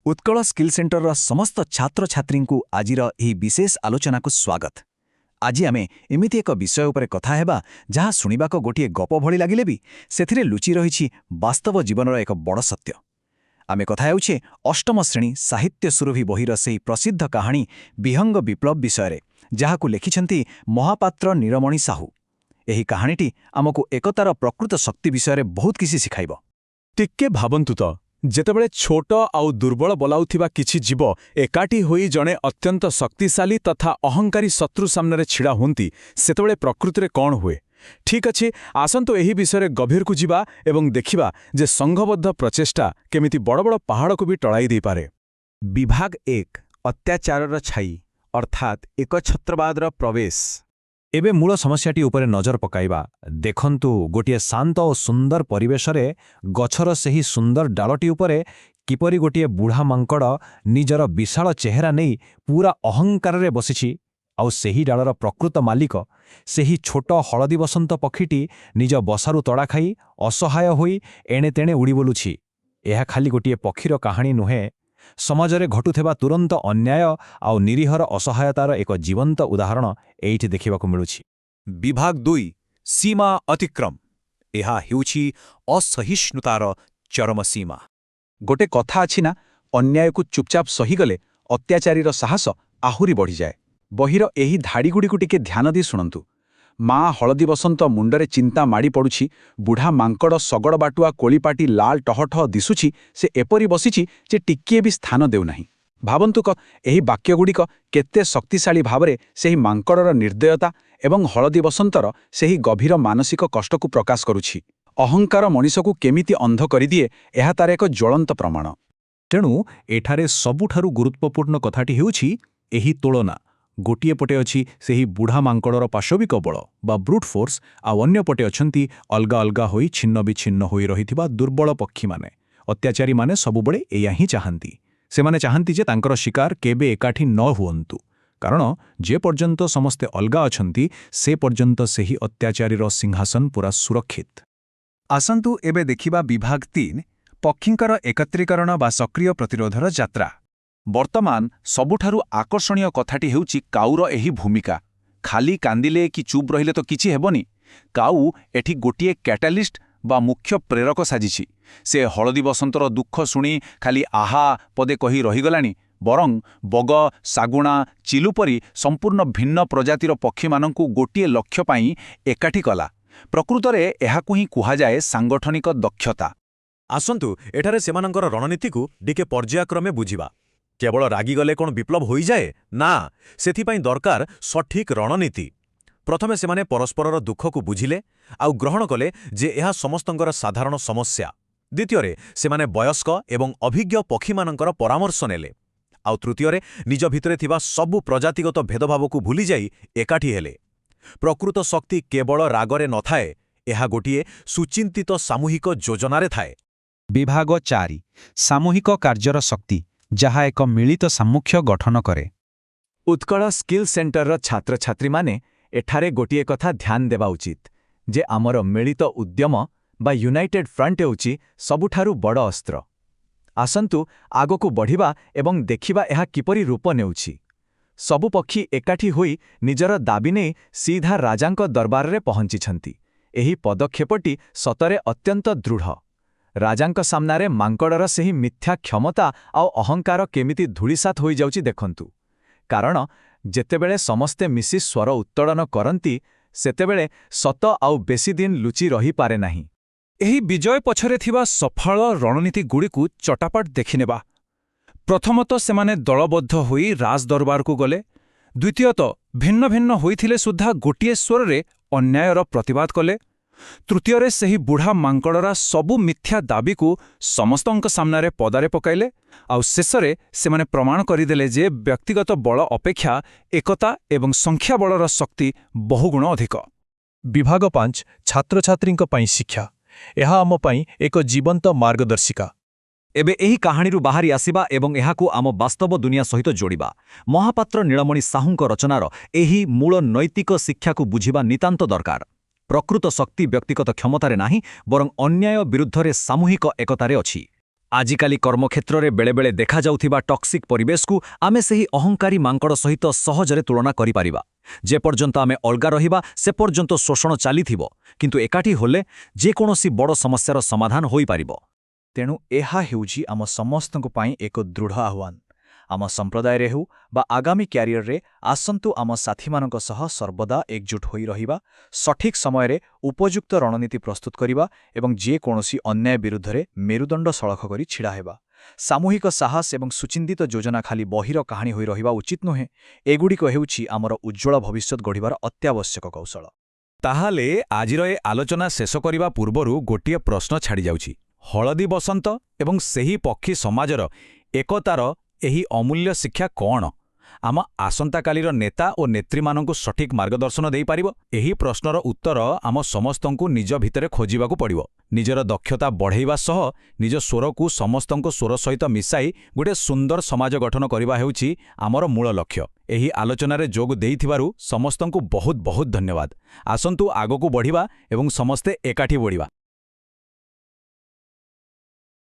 Utkal skill centre समस्त छात्र छात्री को आजिर यह विशेष आलोचना को स्वागत। आज आम एमती एक विषय उपर कथा हेबा जहाँ शुणवाक गोटे गप भली लगिले भी सेथिरे लुचि रही वास्तव जीवन एक बड़ सत्य। आमे कथा हेउछे अष्टम श्रेणी साहित्य सुरभि बहिर से प्रसिद्ध कहानी विहंग विप्लव विषय जहाकु लेखिछंती महापात्र नीलमणि साहू। एही कहानीटी आमको एकतार प्रकृत शक्ति विषय बहुत किसी शिखाइब। टिके भाबंतु तो जेतेबेले छोट आउ दुर्बल बोलाउथिबा किछि जीव एकाठी होई जणे अत्यंत शक्तिशाली तथा अहंकारी शत्रु सामने छिड़ा हुंती सेतेबेले प्रकृति रे कोन हुए। ठीक अछि, आसंतो एही विषय गभीर को जिबा एवं देखिबा जे संघबद्ध प्रचेष्टा केमिति बड़ बड़ पहाड़ को भी टळाई दे पारे। विभाग 1 अत्याचारर छाई अर्थात एकछत्रवादर प्रवेश। एबे मूल समस्याटी उपरे नजर पकाइबा। देखंतु गोटे शांत और सुंदर परिवेश रे गछर सही सुंदर डालटी उपरे किपरि गोटे बुढ़ा मांकड़ निजर विशाल चेहरा नहीं पूरा अहंकार रे बसिछि आउ सेही डालर प्रकृत मालिक सेही छोट हलदी बसंत पक्षीटी निज बसारु तड़ा खाई असहाय होई एणे तेणे उड़ी बोलुछि। एहा खाली गोटे पक्षीर कहानी नुहे, समाजरे घटुथेबा तुरंत अन्याय आउ निरीहर असहायतार एक जीवंत उदाहरण एइठी देखिबाकु मिलुछि। विभाग 2 सीमा अतिक्रम। एहा हेउछि असहिष्णुतार चरम सीमा। गोटे कथा अछि ना, अन्याय को चुपचाप सहीगले अत्याचारीर साहस आहुरी बढ़ी जाए। बहिर एही धाड़ीगुड़ी को टिके ध्यान दी शुणंतु। माँ हलदी बसंत मुंडरे चिंता माड़ी पड़ुछि, बुढ़ा मांकड़ सगड़ बाटुआ कोलीपाटी लाल टहटह दिशुछि, से एपरी बसिछि जे टिकिए भी स्थान देउनाही। भाबंतु क एही वाक्यगुड़िक केते शक्तिशाली भावरे सेही मांकड़र निर्दयता एवं हलदी बसंतर सेही गभीर मानसिक कष्ट को प्रकाश करुछि। अहंकार मनिषकु केमिति अंध करिदिए एहा तार एक ज्वलंत प्रमाण। तेणु एठारे सबुठारु गुरुत्वपूर्ण कथाटी हेउछि एही तुलना। गोटिए पटे अछि सेही बुढ़ा मांकड़र पाशविक बल बा ब्रूट फोर्स, आउ अन्य पटे अछंती अलगा अलगा होई छिन्न विछिन्न होई रहिथिबा दुर्बल पक्षी माने। अत्याचारी माने सबुबळे एया ही चाहंती। सेमाने चाहंती जे तांकर शिकार केबे एकाठी न हुअन्तु, कारण जे पर्यंत समस्ते अलगा अछंती से पर्यंत सेही अत्याचारीर सिंहासन पूरा सुरक्षित। आसंतु एबे देखिबा विभाग 3 पक्षींकर एकत्रीकरण बा सक्रिय प्रतिरोधर यात्रा। वर्तमान सबुठारु आकर्षणीय कथाटी हेउछि काउर एही भूमिका। खाली कांदिले कि चुप रहिले तो किछि हेबनी। काउ एठी गोटिए कैटालिस्ट बा मुख्य प्रेरक साजिछि। से हलदी बसंतर दुख शुणी खाली आहा पदे कही रहीगलानी, बरं बग, सागुणा, चिलुपरी संपूर्ण भिन्न प्रजातिर पक्षीमानंकु गोटिए लक्ष्य पाई एकाठी कला। प्रकृतरे एहाकु ही कुहाजाए सांगठनिक दक्षता। आसंतु एठारे सेमानंकर रणनीति को डिके पर्यायक्रमे बुझिबा। केवल रागिगले कोन विप्लव होई जाए ना, सेथिपाई दरकार सठिक रणनीति। प्रथमे सेमाने परस्परर दुख को बुझिले आउ ग्रहण कले जे एहा समस्तंकर साधारण समस्या। द्वितीयरे सेमाने वयस्क एवं अभिज्ञ पक्षीमानंकर परामर्श नेले। आउ तृतीयरे निज भितरे थिबा सबु प्रजातिगत भेदभाव को भूली जाई एकाठी हेले। प्रकृत शक्ति केवल रागरे न थाए, एहा गोटिए सुचिंतित सामूहिक योजनारे थाए। विभाग 4 सामूहिक कार्यर शक्ति, जहा एक मिलित सामुख्य गठन करे। उत्कल स्किल सेंटर छात्र छात्री माने एठारे गोटिए कथा ध्यान देवा उचित जे आमर मिलित उद्यम बा यूनाइटेड फ्रंट हेउछि सबुठारु बड़ अस्त्र। आसंतु आगकु बढ़िबा एवं देखिबा एहा किपरि रूप नेउछि। सबु पक्षी एकाठी होई निजर दाबी नै सीधा राजांक दरबार रे पहुंचिछंती। एही पदक्षेपटी सतरे अत्यंत दृढ़। राजांक सामनारे मांकड़र सेही मिथ्या क्षमता आउ अहंकार केमिति धूलिसात होई जाउछि देखंतु। कारण जेतेबेले समस्ते मिसी स्वर उत्तोलन करंती सेतेबेले सत आउ बेसी दिन लुचि रही पारे नाही। एही विजय पछरे थिबा सफल रणनीति गुड़िकु चटापट देखिनेबा। प्रथमत सेमाने दलबद्ध होई राज दरबार को गले। द्वितीयत भिन्न भिन्न होइथिले सुद्धा गोटिए स्वररे अन्यायर प्रतिवाद कले। तृतीୟରେ ସେହି ବୁଢ଼ା ମାଙ୍କଡ଼ର ସବୁ ମିଥ୍ୟା ଦାବିକୁ ସମସ୍ତଙ୍କ ସାମ୍ନାରେ ପଦାରେ ପକାଇଲେ। ଆଉ ଶେଷରେ ସେମାନେ ପ୍ରମାଣ କରିଦେଲେ ଯେ ବ୍ୟକ୍ତିଗତ ବଳ ଅପେକ୍ଷା ଏକତା ଏବଂ ସଂଖ୍ୟାବଳର ଶକ୍ତି ବହୁଗୁଣ ଅଧିକ। विभाग 5 छात्रछात्रीଙ୍କ ପାଇଁ ଶିକ୍ଷା। ଏହା ଆମ ପାଇଁ ଏକ ଜୀବନ୍ତ ମାର୍ଗଦର୍ଶିକା। एबे एही कहानीरू बाहरी आसिबा एवं एहाकु आम वास्तव दुनिया सहित जोड़िबा। महापात्र नीलमणि साहूंक रचनार एही मूल नैतिक शिक्षाकु बुझिबा नितांत दरकार। प्रकृत शक्ति व्यक्तिगत क्षमतारे नाही, बरं अन्याय विरुद्धरे सामूहिक एकतारे अछि। ଆଜିକାଲି କର୍ମକ୍ଷେତ୍ରରେ ବେଳେବେଳେ ଦେଖାଯାଉଥିବା ଟକ୍ସିକ୍ ପରିବେଶକୁ ଆମେ ସେହି ଅହଙ୍କାରୀ ମାଙ୍କଡ଼ ସହିତ ସହଜରେ ତୁଳନା କରିପାରିବା। ଯେପର୍ଯ୍ୟନ୍ତ ଆମେ ଅଲଗା ରହିବା ସେ ପର୍ଯ୍ୟନ୍ତ ଶୋଷଣ ଚାଲିଥିବ, କିନ୍ତୁ ଏକାଠି ହେଲେ ଯେକୌଣସି ବଡ଼ ସମସ୍ୟାର ସମାଧାନ ହୋଇପାରିବ। ତେଣୁ ଏହା ହେଉଛି ଆମ ସମସ୍ତଙ୍କ ପାଇଁ ଏକ ଦୃଢ଼ ଆହ୍ୱାନ। ଆମ ସମ୍ପ୍ରଦାୟରେ ହେଉ ବା ଆଗାମୀ କ୍ୟାରିୟରରେ ଆସନ୍ତୁ ଆମ ସାଥୀମାନଙ୍କ ସହ ସର୍ବଦା ଏକଜୁଟ ହୋଇ ରହିବା, ସଠିକ୍ ସମୟରେ ଉପଯୁକ୍ତ ରଣନୀତି ପ୍ରସ୍ତୁତ କରିବା ଏବଂ ଯେକୌଣସି ଅନ୍ୟାୟ ବିରୁଦ୍ଧରେ ମେରୁଦଣ୍ଡ ସଳଖ କରି ଛିଡ଼ା ହେବା। ସାମୂହିକ ସାହସ ଏବଂ ସୁଚିନ୍ତିତ ଯୋଜନା ଖାଲି ବହିର କାହାଣୀ ହୋଇ ରହିବା ଉଚିତ ନୁହେଁ, ଏଗୁଡ଼ିକ ହେଉଛି ଆମର ଉଜ୍ଜ୍ୱଳ ଭବିଷ୍ୟତ ଗଢ଼ିବାର ଅତ୍ୟାବଶ୍ୟକ କୌଶଳ। ତାହେଲେ ଆଜିର ଏ ଆଲୋଚନା ଶେଷ କରିବା ପୂର୍ବରୁ ଗୋଟିଏ ପ୍ରଶ୍ନ ଛାଡ଼ିଯାଉଛି। ହଳଦୀ ବସନ୍ତ ଏବଂ ସେହି ପକ୍ଷୀ ସମାଜର ଏକତାର ଏହି ଅମୂଲ୍ୟ ଶିକ୍ଷା କ'ଣ ଆମ ଆସନ୍ତାକାଲିର ନେତା ଓ ନେତ୍ରୀମାନଙ୍କୁ ସଠିକ୍ ମାର୍ଗଦର୍ଶନ ଦେଇପାରିବ? ଏହି ପ୍ରଶ୍ନର ଉତ୍ତର ଆମ ସମସ୍ତଙ୍କୁ ନିଜ ଭିତରେ ଖୋଜିବାକୁ ପଡ଼ିବ। ନିଜର ଦକ୍ଷତା ବଢ଼ାଇବା ସହ ନିଜ ସ୍ୱରକୁ ସମସ୍ତଙ୍କ ସ୍ୱର ସହିତ ମିଶାଇ ଗୋଟିଏ ସୁନ୍ଦର ସମାଜ ଗଠନ କରିବା ହେଉଛି ଆମର ମୂଳ ଲକ୍ଷ୍ୟ। ଏହି ଆଲୋଚନାରେ ଯୋଗ ଦେଇଥିବାରୁ ସମସ୍ତଙ୍କୁ ବହୁତ ବହୁତ ଧନ୍ୟବାଦ। ଆସନ୍ତୁ ଆଗକୁ ବଢ଼ିବା ଏବଂ ସମସ୍ତେ ଏକାଠି ବଢ଼ିବା।